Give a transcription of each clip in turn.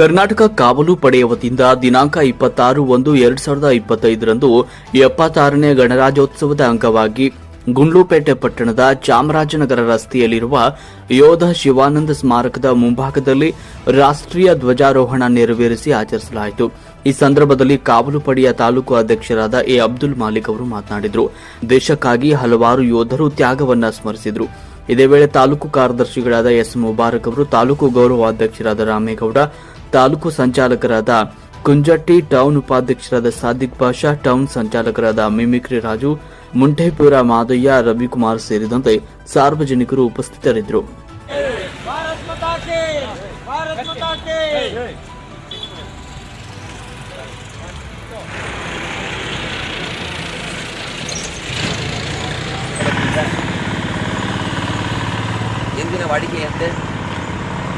ಕರ್ನಾಟಕ ಕಾವಲು ಪಡೆಯ ವತಿಯಿಂದ ದಿನಾಂಕ 26/1/2025ರಂದು 76ನೇ ಗಣರಾಜ್ಯೋತ್ಸವದ ಅಂಗವಾಗಿ ಗುಂಡ್ಲುಪೇಟೆ ಪಟ್ಟಣದ ಚಾಮರಾಜನಗರ ರಸ್ತೆಯಲ್ಲಿರುವ ಯೋಧ ಶಿವಾನಂದ ಸ್ಮಾರಕದ ಮುಂಭಾಗದಲ್ಲಿ ರಾಷ್ಟ್ರೀಯ ಧ್ವಜಾರೋಹಣ ನೆರವೇರಿಸಿ ಆಚರಿಸಲಾಯಿತು. ಈ ಸಂದರ್ಭದಲ್ಲಿ ಕಾವಲು ಪಡೆಯ ತಾಲೂಕು ಅಧ್ಯಕ್ಷರಾದ ಎ ಅಬ್ದುಲ್ ಮಾಲಿಕ್ ಅವರು ಮಾತನಾಡಿದರು. ದೇಶಕ್ಕಾಗಿ ಹಲವಾರು ಯೋಧರು ತ್ಯಾಗವನ್ನ ಸ್ಮರಿಸಿದರು. ಇದೇ ವೇಳೆ ತಾಲೂಕು ಕಾರ್ಯದರ್ಶಿಗಳಾದ ಎಸ್ ಮುಬಾರಕ್ ಅವರು, ತಾಲೂಕು ಗೌರವಾಧ್ಯಕ್ಷರಾದ ರಾಮೇಗೌಡ, ತಾಲೂಕು ಸಂಚಾಲಕರಾದ ಕುಂಜಟ್ಟಿ, ಟೌನ್ ಉಪಾಧ್ಯಕ್ಷರಾದ ಸಾದಿಕ್ ಬಾಷಾ, ಟೌನ್ ಸಂಚಾಲಕರಾದ ಮಿಮಿಕ್ರಿ ರಾಜು, ಮುಂಟೇಪುರ ಮಾದಯ್ಯ, ರವಿಕುಮಾರ್ ಸೇರಿದಂತೆ ಸಾರ್ವಜನಿಕರು ಉಪಸ್ಥಿತರಿದ್ದರು. ಎಂದಿನ ವಾಡಿಕೆಯಂತೆ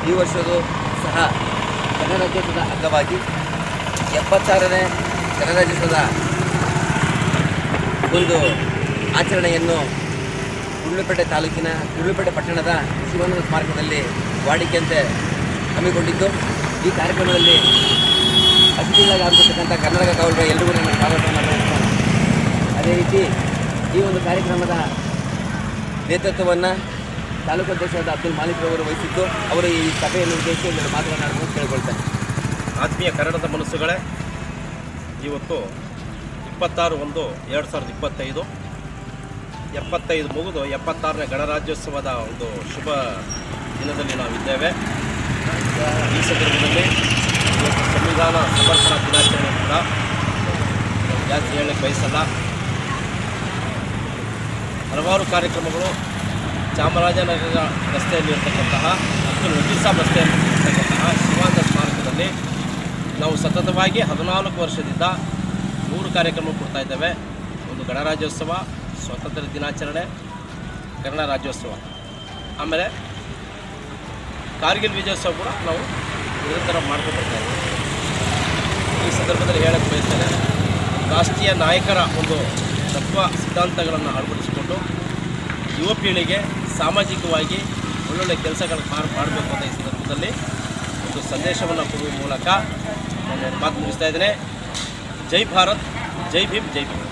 ಈ ವರ್ಷವೂ ಸಹ ಗಣರಾಜ್ಯೋತ್ಸವದ ಅಂಗವಾಗಿ 76ನೇ ಗಣರಾಜ್ಯೋತ್ಸವದ ಒಂದು ಆಚರಣೆಯನ್ನು ಗುಂಡ್ಲುಪೇಟೆ ತಾಲೂಕಿನ ಗುಂಡ್ಲುಪೇಟೆ ಪಟ್ಟಣದ ಶಿವಾನಂದ ಸ್ಮಾರಕದಲ್ಲಿ ವಾಡಿಕೆಯಂತೆ ಹಮ್ಮಿಕೊಂಡಿದ್ದು, ಈ ಕಾರ್ಯಕ್ರಮದಲ್ಲಿ ಅತಿಥಿಗಳಾಗಿ ಆಗತಕ್ಕಂಥ ಕರ್ನಾಟಕ ಕಾವಲು ಎಲ್ಲರಿಗೂ ನನ್ನ ಸ್ವಾಗತವನ್ನು ಬಯಸ್ತೇನೆ. ಅದೇ ರೀತಿ ಈ ಒಂದು ಕಾರ್ಯಕ್ರಮದ ನೇತೃತ್ವವನ್ನು ತಾಲೂಕು ಅಧ್ಯಕ್ಷರಾದ ಅಬ್ದುಲ್ ಮಾಲಿಕ್ ಅವರು ವಹಿಸಿದ್ದು, ಅವರು ಈ ಸಭೆಯನ್ನು ಉದ್ದೇಶಿಸಿ ಮಾತನಾಡಲು ಕೇಳಿಕೊಳ್ತಾರೆ. ಆತ್ಮೀಯ ಕನ್ನಡದ ಮನಸ್ಸುಗಳೇ, ಇವತ್ತು 26/1/2025 75 ಮುಗಿದು 76ನೇ ಗಣರಾಜ್ಯೋತ್ಸವದ ಒಂದು ಶುಭ ದಿನದಲ್ಲಿ ನಾವಿದ್ದೇವೆ. ಈ ಸಂದರ್ಭದಲ್ಲಿ ಇವತ್ತು ಸಂವಿಧಾನ ಸಮರ್ಪಣಾ ದಿನಾಚರಣೆ ಕೂಡ ಜಾಸ್ತಿ ಹೇಳಕ್ಕೆ ಬಯಸಲ್ಲ. ಹಲವಾರು ಕಾರ್ಯಕ್ರಮಗಳು ಚಾಮರಾಜನಗರ ರಸ್ತೆಯಲ್ಲಿರ್ತಕ್ಕಂತಹ ಅಬ್ದುಲ್ ವಕೀಲ್ ಸಾಬ್ ರಸ್ತೆಯಲ್ಲಿರ್ತಕ್ಕಂತಹ ಶಿವಾನಂದ ಸ್ಮಾರಕದಲ್ಲಿ ನಾವು ಸತತವಾಗಿ 14 ವರ್ಷದಿಂದ 3 ಕಾರ್ಯಕ್ರಮ ಕೊಡ್ತಾ ಇದ್ದೇವೆ. ಒಂದು ಗಣರಾಜ್ಯೋತ್ಸವ, ಸ್ವಾತಂತ್ರ್ಯ ದಿನಾಚರಣೆ, ಕನ್ನಡ ರಾಜ್ಯೋತ್ಸವ, ಆಮೇಲೆ ಕಾರ್ಗಿಲ್ ವಿಜಯೋತ್ಸವ ಕೂಡ ನಾವು ನಿರಂತರ ಮಾಡ್ಕೊಂಡು ಬರ್ತಾ ಇದ್ದೇವೆ. ಈ ಸಂದರ್ಭದಲ್ಲಿ ಹೇಳಕ್ಕೆ ಬಯಸ್ತೇನೆ, ರಾಷ್ಟ್ರೀಯ ನಾಯಕರ ಒಂದು ತತ್ವ ಸಿದ್ಧಾಂತಗಳನ್ನು ಅಳವಡಿಸಿಕೊಂಡು ಯುವ ಪೀಳಿಗೆ ಸಾಮಾಜಿಕವಾಗಿ ಒಳ್ಳೊಳ್ಳೆ ಕೆಲಸಗಳನ್ನು ಮಾಡಬೇಕು ಅಂತ ಈ ಸಂದರ್ಭದಲ್ಲಿ ಒಂದು ಸಂದೇಶವನ್ನು ಕೊಡುವ ಮೂಲಕ ನಾನು ಮಾತು ಮುಗಿಸ್ತಾ ಇದ್ದೇನೆ. ಜೈ ಭಾರತ್, ಜೈ ಭೀಮ್, ಜೈ ಭೀಮ್.